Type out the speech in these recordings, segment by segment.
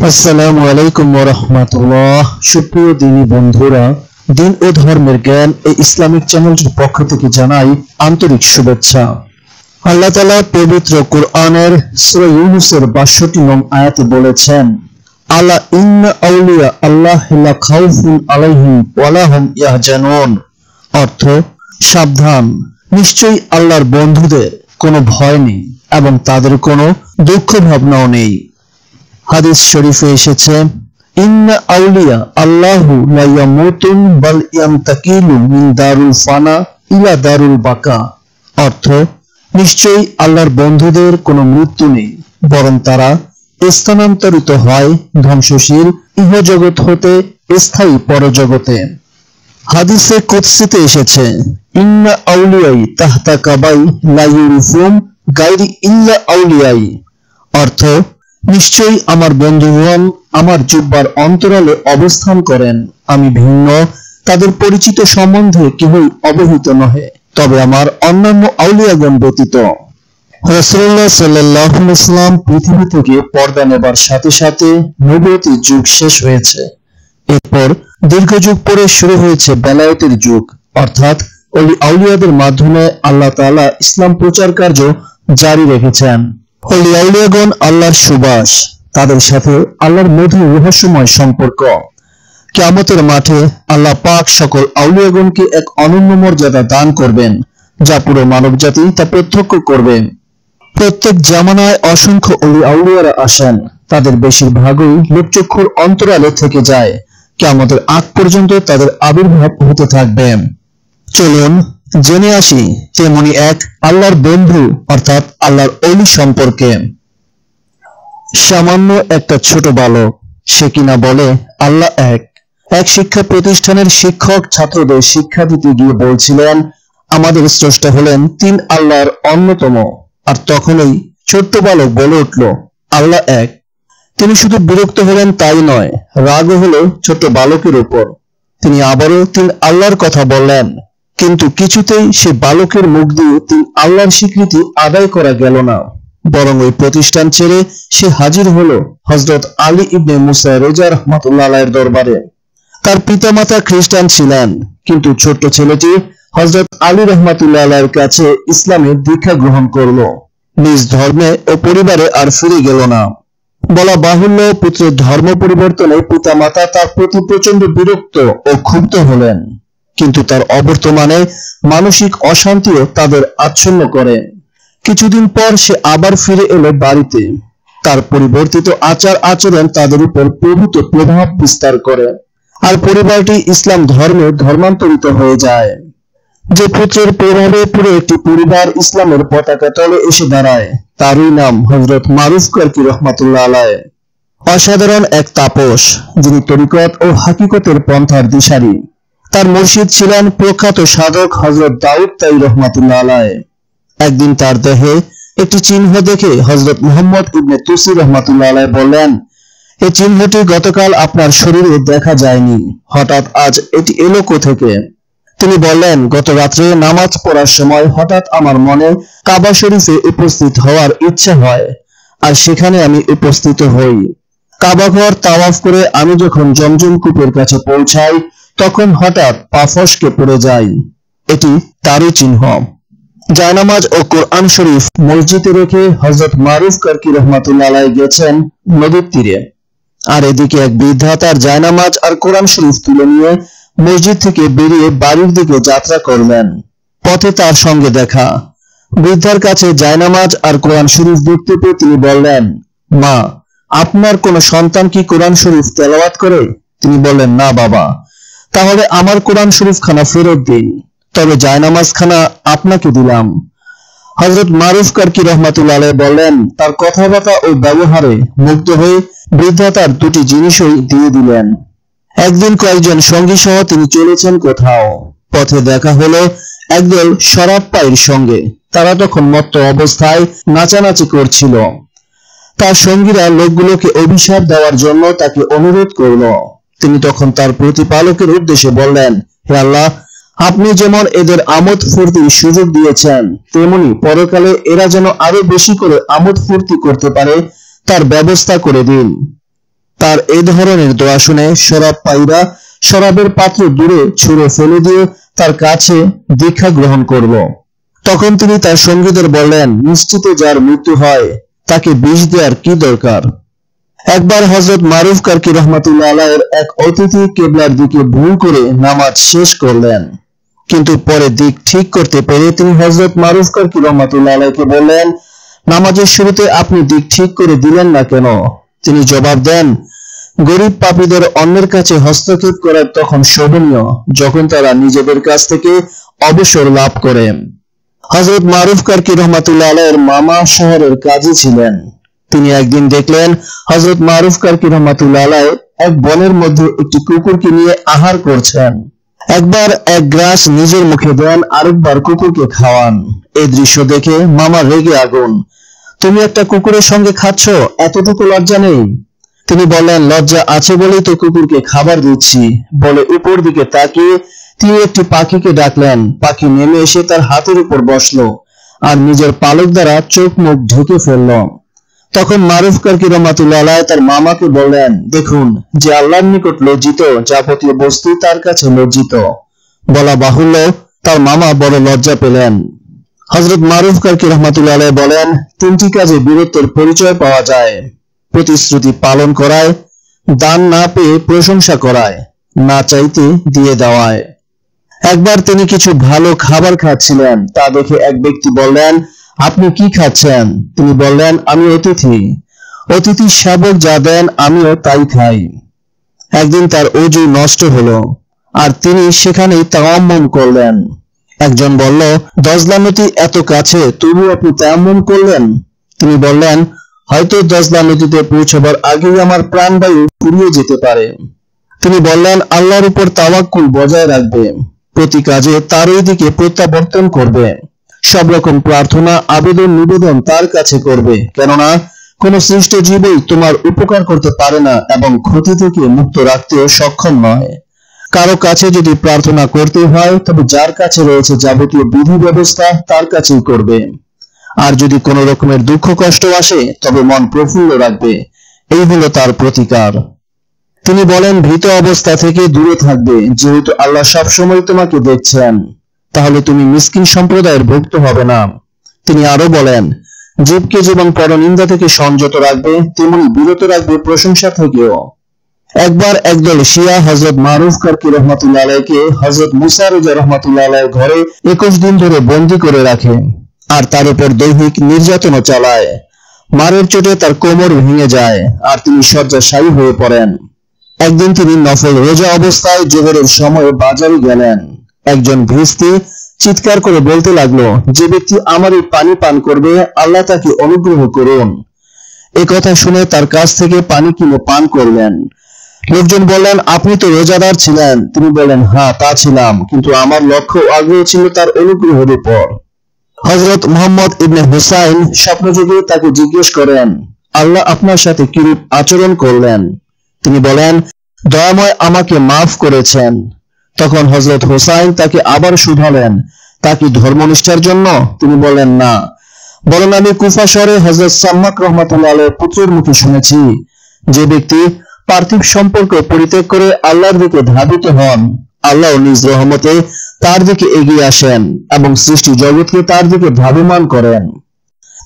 আসসালামু আলাইকুম ওয়া রাহমাতুল্লাহ। সুপ্রিয় দিনী বন্ধুরা, দিন ও ধর্মের জ্ঞান এই ইসলামিক চ্যানেলটির পক্ষ থেকে জানাই আন্তরিক শুভেচ্ছা। আল্লাহ তাআলা পবিত্র কোরআনের সূরা ইউনূসের ৬২ নং আয়াতে বলেছেন, আলা ইন্না আউলিয়া আল্লাহি লা খাউফুন আলাইহিম ওয়া লা হুম ইয়াহজানুন। অর্থ, সাবধান, নিশ্চয়ই আল্লাহর বন্ধুদের কোনো ভয় নেই এবং তাদের কোনো দুঃখ ভাবনাও নেই। হাদিস শরীফে এসেছে, ইন্না আউলিয়া আল্লাহু লা ইয়ামুতুন বাল ইয়ামতাকিলু মিন দারুল ফানা ইলা দারুল বাকা। অর্থ, নিশ্চয়ই আল্লাহর বন্ধুদের কোনো মৃত্যু নেই, বরং তারা স্থানান্তরিত হয় ধ্বংসশীল ইহজগৎ হতে স্থায়ী পরজগতে। হাদিসে কুদসিতে এসেছে, ইন্না আউলিয়াই তাহতা কাবাই লা ইউরিফুম গায়রি ইল্লা আউলিয়াই। অর্থ, নিশ্চয়ই আমার বন্ধুগণ আমার জুব্বার অন্তরালে অবস্থান করেন, আমি ভিন্ন তাদের পরিচিত সম্বন্ধে কেহই অবহিত নহে, তবে আমার অন্যান্য আউলিয়াগণ ব্যতীত। রাসূলুল্লাহ সাল্লাল্লাহু আলাইহি ওয়াসাল্লাম পৃথিবী থেকে পর্দা নেবার সাথে সাথে নবুয়তের যুগ শেষ হয়েছে। এরপর দীর্ঘ যুগ পরে শুরু হয়েছে বেলায়েতের যুগ, অর্থাৎ ওলি আউলিয়াদের মাধ্যমে আল্লাহ তাআলা ইসলাম প্রচার কার্য জারি রেখেছেন। ওলি আউলিয়াগণ আল্লাহর সুবাস, তাদের সাথে আল্লাহর মধুর রহস্যময় সম্পর্ক। কিয়ামতের মাঠে আল্লাহ পাক সকল আউলিয়াগণকে এক অনন্য মর্যাদা দান করবেন, যা পুরো মানবজাতি তা প্রত্যক্ষ করবে। প্রত্যেক জামানায় অসংখ্য ওলি আউলিয়ারা আসেন, তাদের বেশিরভাগই লোকচক্ষুর অন্তরালে থেকে যায়। কিয়ামতের আগ পর্যন্ত তাদের আবির্ভাব হতে থাকবে। চলুন জেনে আসি তেমনি এক আল্লাহর বন্ধু অর্থাৎ আল্লাহর ওলি সম্পর্কে। সামান্য একটা ছোট বালক, সে কিনা বলে আল্লাহ এক। এক শিক্ষা প্রতিষ্ঠানের শিক্ষক ছাত্রদের শিক্ষা দিতে গিয়ে বলছিলেন, আমাদের স্রষ্টা হলেন তিন আল্লাহর অন্যতম। আর তখনই ছোট্ট বালক বলে উঠল, আল্লাহ এক। তিনি শুধু বিরক্ত হলেন তাই নয়, রাগও হলো ছোট্ট বালকের উপর। তিনি আবারও তিন আল্লাহর কথা বললেন, কিন্তু কিছুতেই সে বালকের মুখ দিয়ে তিন আল্লাহর স্বীকৃতি আদায় করা গেল না, বরং ওই প্রতিষ্ঠান ছেড়ে সে হাজির হলো হযরত আলী ইবনে মুসা রেজা রাহমাতুল্লাহ আলাইহির দরবারে। তার পিতামাতা খ্রিস্টান ছিলেন, কিন্তু ছোট্ট ছেলেটি হযরত আলী রাহমাতুল্লাহ আলাইহির কাছে ইসলামের দীক্ষা গ্রহণ করলো। নিজ ধর্মে ও পরিবারে আর ফিরে গেল না। বলা বাহুল্য, পুত্রের ধর্ম পরিবর্তনে পিতামাতা তার প্রতি প্রচন্ড বিরক্ত ও ক্ষুব্ধ হলেন, কিন্তু তার অবর্তমানে মানসিক অশান্তিও তাদের আচ্ছন্ন করে। কিছুদিন পর সে আবার ফিরে এলো বাড়িতে। তার পরিবর্তিত আচার আচরণ তাদের উপর প্রভূত প্রভাব বিস্তার করে, আর পরিবারটি ইসলাম ধর্মে ধর্মান্তরিত হয়ে যায়। যে পুত্রের প্রভাবে পুরো একটি পরিবার ইসলামের পতাকা তলে এসে দাঁড়ায়, তারই নাম হযরত মারুফ কারকি রাহমাতুল্লাহ আলাইহি। অসাধারণ এক তাপস, যিনি তরিকত ও হাকিকতের পন্থার দিশারি। তার মুর্শিদ ছিলেন প্রখ্যাত সাধক হযরত দাউদ তাই রাহমাতুল্লাহ আলাইহি। একদিন তার দেহে একটি চিহ্ন দেখে হযরত মুহাম্মদ ইবনে তুসি রাহমাতুল্লাহ আলাইহি বললেন, এই চিহ্নটি গতকাল আপনার শরীরে দেখা যায়নি, হঠাৎ আজ এটি এলো কোথেকে? তিনি বললেন, গত রাত্রে নামাজ পড়ার সময় হঠাৎ আমার মনে কাবা শরীফে উপস্থিত হওয়ার ইচ্ছা হয়, আর সেখানে আমি উপস্থিত হই। কাবা ঘর তাওয়াফ করে আমি যখন জমজম কূপের কাছে পৌঁছাই, তখন হঠাৎ পা ফসকে পড়ে যাই। এটি তারই চিহ্ন। জায়নামাজ ও কোরআন শরীফ মসজিদে রেখে হযরত মারুফ কারকি রাহমাতুল্লাহ আলাইহি গেছেন নদীর তীরে, আর এদিকে এক বৃদ্ধা তার জায়নামাজ আর কোরআন শরীফ তুলে নিয়ে মসজিদ থেকে বেরিয়ে বাড়ির দিকে যাত্রা করলেন। পথে তার সঙ্গে দেখা। বৃদ্ধার কাছে জায়নামাজ আর কোরআন শরীফ দেখতে পেয়ে তিনি বললেন, মা, আপনার কোনো সন্তান কি কোরআন শরীফ তেলাওয়াত করে? তিনি বললেন, না বাবা। তাহলে আমার কোরআন শরীফ খানা ফেরত দিন, তবে জায়নামাজ খানা আপনাকে দিলাম। হযরত মারুফ কারকি রাহমাতুল্লাহ আলাইহি বললেন, তার কথাবার্তা ও ব্যবহারে মুগ্ধ হয়ে বৃদ্ধা তার দুটি জিনিসই দিয়ে দিলেন। একদিন কয়েকজন সঙ্গী সহ তিনি চলেছেন কোথাও। পথে দেখা হলো একদল শরাব পাইর সঙ্গে। তারা তখন মত্ত অবস্থায় নাচানাচি করছিল। তার সঙ্গীরা লোকগুলোকে অভিশাপ দেওয়ার জন্য তাকে অনুরোধ করল। তিনি তখন তার প্রতিপালকের উদ্দেশ্যে বললেন, হে আল্লাহ, আপনি যেমন এদের আমোদ ফুর্তির সুযোগ দিয়েছেন, তেমনি পরকালে এরা যেন আরো বেশি করে আমোদ ফুর্তি করতে পারে তার ব্যবস্থা করে দিন। তার এই ধরনের দোয়া শুনে শরাবপায়ীরা শরাবের পাত্র দূরে ছুঁড়ে ফেলে দিয়ে তার কাছে দীক্ষা গ্রহণ করল। তখন তিনি তার সঙ্গীদের বললেন, নিশ্চিত যার মৃত্যু হয় তাকে বিষ দেওয়ার কি দরকার। একবার হযরত মারুফ কারকি রহমাতুল্লাহ আলাইহির এক অতিথি কিবলার দিকে ভুল করে নামাজ শেষ করলেন, কিন্তু পরে দিক ঠিক করতে পেরে তিনি হযরত মারুফ কারকি রহমাতুল্লাহ আলাইহিকে বললেন, নামাজের শুরুতে আপনি দিক ঠিক করে দিলেন না কেন? তিনি জবাব দেন, গরিব পাপীদের অন্যের কাছে হস্তক্ষেপ করা তখন শোভনীয় যখন তারা নিজেদের কাছ থেকে অবসর লাভ করে। হযরত মারুফ কারকি রহমাতুল্লাহ আলাইহির মামা শহরের কাজী ছিলেন। তিনি একদিন দেখলেন হযরত মারুফ কারকি রহমাতুল্লাহ আলাইহি এক বনের মধ্যে একটি কুকুরকে নিয়ে আহার করছেন। একবার এক গ্রাস নিজের মুখে দেন, আরেকবার কুকুরকে খাওয়ান। এই দৃশ্য দেখে মামা রেগে আগুন। তুমি একটা কুকুরের সঙ্গে খাচ্ছ, এতটুকু লজ্জা নেই? তিনি বললেন, লজ্জা আছে বলেই তো কুকুরকে খাবার দিচ্ছি। বলে উপর দিকে তাকিয়ে তিনি একটি পাখিকে ডাকলেন। পাখি নেমে এসে তার হাতের উপর বসলো আর নিজের পালক দ্বারা চোখ মুখ ঢেকে ফেলল। তখন মারুফ কারকি রহমাতুল্লাহ আলাইহি তার মামাকে বললেন, দেখুন, যে আল্লাহর নিকট লজ্জিত যাবতীয় বস্তু তার কাছে লজ্জিত। বলা বাহুল্য তার মামা বড় লজ্জা পেলেন। হযরত মারুফ কারকি রহমাতুল্লাহ আলাইহি বলেন, তিনটি কাজে বীরত্বের পরিচয় পাওয়া যায়: প্রতিশ্রুতি পালন করায়, দান না পেয়ে প্রশংসা করায়, না চাইতে দিয়ে দেওয়ায়। একবার তিনি কিছু ভালো খাবার খাচ্ছিলেন, তা দেখে এক ব্যক্তি বললেন, আপনি কি খাচ্ছেন? তিনি বললেন, আমি অতিথি। অতিথি সেবক যা দেন আমিও তাই খাই। একদিন তার ওযু নষ্ট হলো আর তিনি সেখানেই তায়াম্মুম করলেন। একজন বলল, দজলা নদী এত কাছে, তবু আপনি তায়াম্মুম করলেন? তিনি বললেন, হয়তো দজলা নদীতে পৌঁছবার আগেই আমার প্রাণবায়ু ফুরিয়ে যেতে পারে। তিনি বললেন, আল্লাহর উপর তাওয়াক্কুল বজায় রাখবে, প্রতি কাজে তারই দিকে প্রত্যাবর্তন করবে, সব রকম প্রার্থনা আবেদন নিবেদন তার কাছে করবে, কেননা কোন সৃষ্ট জীবই তোমার উপকার করতে পারে না এবং ক্ষতি থেকে মুক্ত রাখতেও সক্ষম নয়। কারো কাছে যদি প্রার্থনা করতে হয় তবে যার কাছে রয়েছে যাবতীয় বিধি ব্যবস্থা তার কাছেই করবে। আর যদি কোনো রকমের দুঃখ কষ্ট আসে তবে মন প্রফুল্ল রাখবে, এই হলো তার প্রতিকার। তিনি বলেন, ভীত অবস্থা থেকে দূরে থাকবে, যেহেতু আল্লাহ সবসময় তোমাকে দেখছেন, তাহলে তুমি মিসকিন সম্প্রদায়ের ভুক্ত হবে না। তিনি আরো বলেন, জীবকে যেমন পরনিন্দা থেকে সংযত রাখবে তেমনি বিরত রাখবে প্রশংসা থেকেও। একবার একদল শিয়া হযরত মারুফ কারকি রহমাতুল্লাহ আলাইহিকে হযরত মুসা রিজা রহমাতুল্লাহ আলাইহির ঘরে 21 দিন ধরে বন্দী করে রাখে আর তার উপর দৈহিক নির্যাতনও চালায়। মারের চোটে তার কোমর ভেঙে যায় আর তিনি শয্যাশায়ী হয়ে পড়েন। একদিন তিনি নফল রোজা অবস্থায় জোহরের সময় বাজারে গেলেন। একজন ভিস্তি চিৎকার করে বলতে লাগলো, যে ব্যক্তি আমার এই পানি পান করবে আল্লাহ তাকে অনুগ্রহ করুন। এই কথা শুনে তার কাছ থেকে পানি কিনে পান করলেন। লোকজন বললেন, আপনি তো রোজাদার ছিলেন। তিনি বললেন, হ্যাঁ তা ছিলাম, কিন্তু আমার লক্ষ্য আগ্রহ ছিল তার অনুগ্রহের উপর। হযরত মুহাম্মদ ইবনে হুসাইন স্বপ্নযোগে তাকে জিজ্ঞেস করেন, আল্লাহ আপনার সাথে কিরূপ আচরণ করলেন? তিনি বলেন, দয়াময় আমাকে মাফ করেছেন। তখন হযরত হুসাইন তাকে আবার শুধালেন, তা কি ধর্মনিষ্ঠার জন্য? তিনি বলেন, না, বরং আমি কুফা শহরে হযরত সাম্মাক রাহমাতুল্লাহ আলাইহির পুত্রের মুখে শুনেছি, যে ব্যক্তি পার্থিব সম্পর্ক পরিত্যাগ করে আল্লাহর দিকে ধাবিত হন, আল্লাহ নিজ রহমতে তার দিকে এগিয়ে আসেন এবং সৃষ্টি জগৎকে তার দিকে ধাবমান করেন।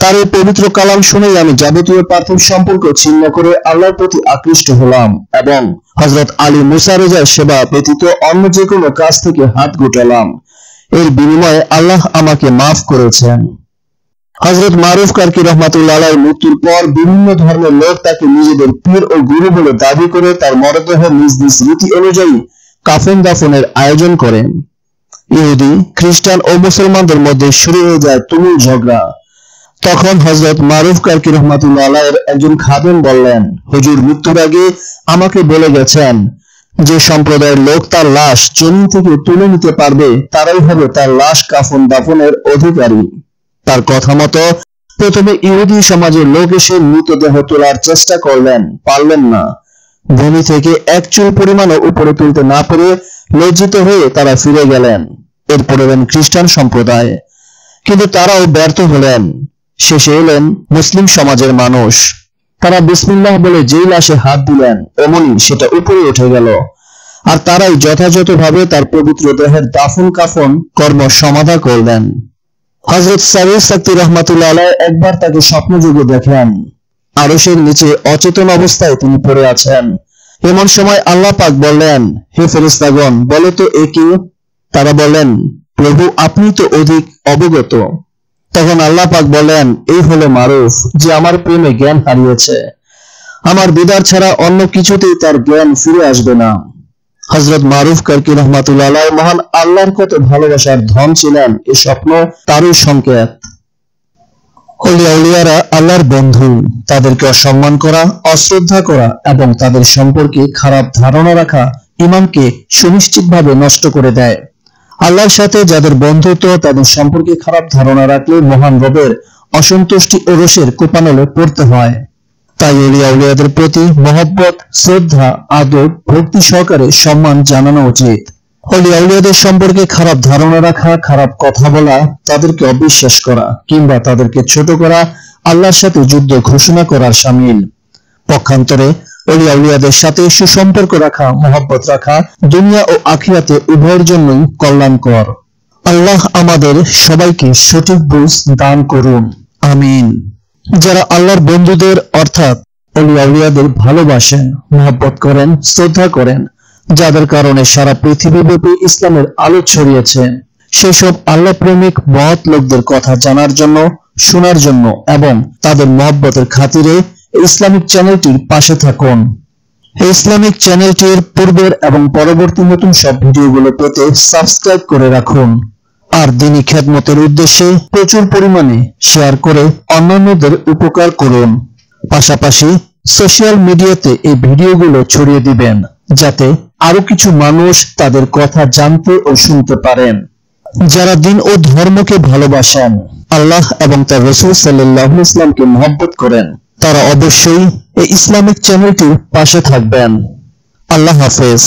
তার এই পবিত্র কালাম শুনেই আমি যাবতীয় পার্থিব সম্পর্ক ছিন্ন করে আল্লাহর প্রতি আকৃষ্ট হলাম এবং হযরত আলী মুসা রেজার সেবা ব্যতীত অন্য যে কোনো কাজ থেকে হাত গুটালাম। এর বিনিময়ে আল্লাহ আমাকে মাফ করেছেন। হযরত মারুফ কারকি রহমাতুল্লাহ আলাইহির মৃত্যুর পর বিভিন্ন ধর্মের লোক তাকে নিজেদের পীর ও গুরু বলে দাবি করে তার মরদেহ নিজ নিজ রীতি অনুযায়ী কাফন দাফনের আয়োজন করেন। ইহুদি, খ্রিস্টান ও মুসলমানদের মধ্যে শুরু হয়ে যায় তুমুল ঝগড়া। তখন হযরত মারুফ কারকি রহমাতুল্লাহ আলাইহির একজন খাদেম বললেন, হুজুর মৃত্যুর আগে আমাকে বলে গেছেন, যে সম্প্রদায়ের লোক তার লাশ জমিন থেকে তুলে নিতে পারবে তারাই হবে তার লাশ কাফন দাফনের অধিকারী। তার কথা মতো প্রথমে ইহুদি সমাজের লোক এসে মৃতদেহ তোলার চেষ্টা করলেন, পারলেন না। ভূমি থেকে এক চুল পরিমাণও উপরে তুলতে না পেরে লজ্জিত হয়ে তারা ফিরে গেলেন। এরপর এলেন খ্রিস্টান সম্প্রদায়, কিন্তু তারাও ব্যর্থ হলেন। শেষে এলেন মুসলিম সমাজের মানুষ। তারা বিসমিল্লাহ বলে যেই লাশে হাত দিলেন অমনি সেটা উপরে উঠে গেল, আর তারাই যথাযথভাবে তার পবিত্র দেহের দাফন কাফন কর্ম সমাধা করলেন। হযরত সাবির সাক্তি রহমাতুল্লাহ আলাইহি একবার তাকে স্বপ্নযোগে দেখেন, আরশের নিচে অচেতন অবস্থায় তিনি পড়ে আছেন। এমন সময় আল্লাহ পাক বললেন, হে ফেরেশতাগণ, বলো তো এ কি? তারা বললেন, প্রভু আপনি তো অধিক অবগত। তখন আল্লাহ পাক বললেন, এই হলো মারুফ, যে আমার প্রেমে জ্ঞান হারিয়েছে। আমার দিদার ছাড়া অন্য কিছুতেই তার জ্ঞান ফিরে আসবে না। হযরত মারুফ কারকি রহমাতুল্লাহ আলাইহি মহান আল্লাহর কত ভালোবাসার ধন ছিলেন, এই স্বপ্ন তারই সংকেত। আউলিয়ারা আল্লাহর বন্ধু, তাদেরকে অসম্মান করা, অশ্রদ্ধা করা এবং তাদের সম্পর্কে খারাপ ধারণা রাখা ঈমানকে সুনিশ্চিতভাবে নষ্ট করে দেয়। আল্লাহর সাথে যাদের বন্ধুত্ব, তাদের সম্পর্কে খারাপ ধারণা রাখলে মহান রবের অসন্তুষ্টি ও রোষের কোপানলে পড়তে হয়। তাই আউলিয়াদের প্রতি মহব্বত, শ্রদ্ধা, আদর, ভক্তি সহকারে সম্মান জানানো উচিত। আউলিয়াদের সম্পর্কে খারাপ ধারণা রাখা, খারাপ কথা বলা, তাদেরকে অবিশ্বাস করা কিংবা তাদেরকে ছোট করা আল্লাহর সাথে যুদ্ধ ঘোষণা করার শামিল। পক্ষান্তরে আউলিয়াদের সাথে সুসম্পর্ক রাখা, মহব্বত রাখা দুনিয়া ও আখিরাতে উভয়ের জন্যই কল্যাণকর। আল্লাহ আমাদের সবাইকে সঠিক বুঝ দান করুন, আমিন। যারা আল্লাহর বন্ধুদের অর্থাৎ আউলিয়াদের ভালোবাসেন, মহব্বত করেন, শ্রদ্ধা করেন, যাদের কারণে সারা পৃথিবীব্যাপী ইসলামের আলো ছড়িয়েছে, সেই সব আল্লাহ প্রেমিক মহৎ লোকদের কথা জানার জন্য, শোনার জন্য এবং তাদের মহব্বতের খাতিরে ইসলামিক চ্যানেলটির পাশে থাকুন। এই ইসলামিক চ্যানেলটির পূর্বের এবং পরবর্তী নতুন সব ভিডিওগুলো পেতে সাবস্ক্রাইব করে রাখুন। আর দ্বীনি খেদমতের উদ্দেশ্যে প্রচুর পরিমাণে শেয়ার করে অন্যান্যদের উপকার করুন। পাশাপাশি সোশ্যাল মিডিয়াতে এই ভিডিওগুলো ছড়িয়ে দিবেন, যাতে আরো কিছু মানুষ তাদের কথা জানতে ও শুনতে পারেন। যারা দ্বীন ও ধর্মকে ভালোবাসেন, আল্লাহ এবং তার রাসূল সাল্লাল্লাহু আলাইহি ওয়াসাল্লামকে মহব্বত করেন, তারা অবশ্যই এই ইসলামিক চ্যানেলটির পাশে থাকবেন। আল্লাহ হাফেজ।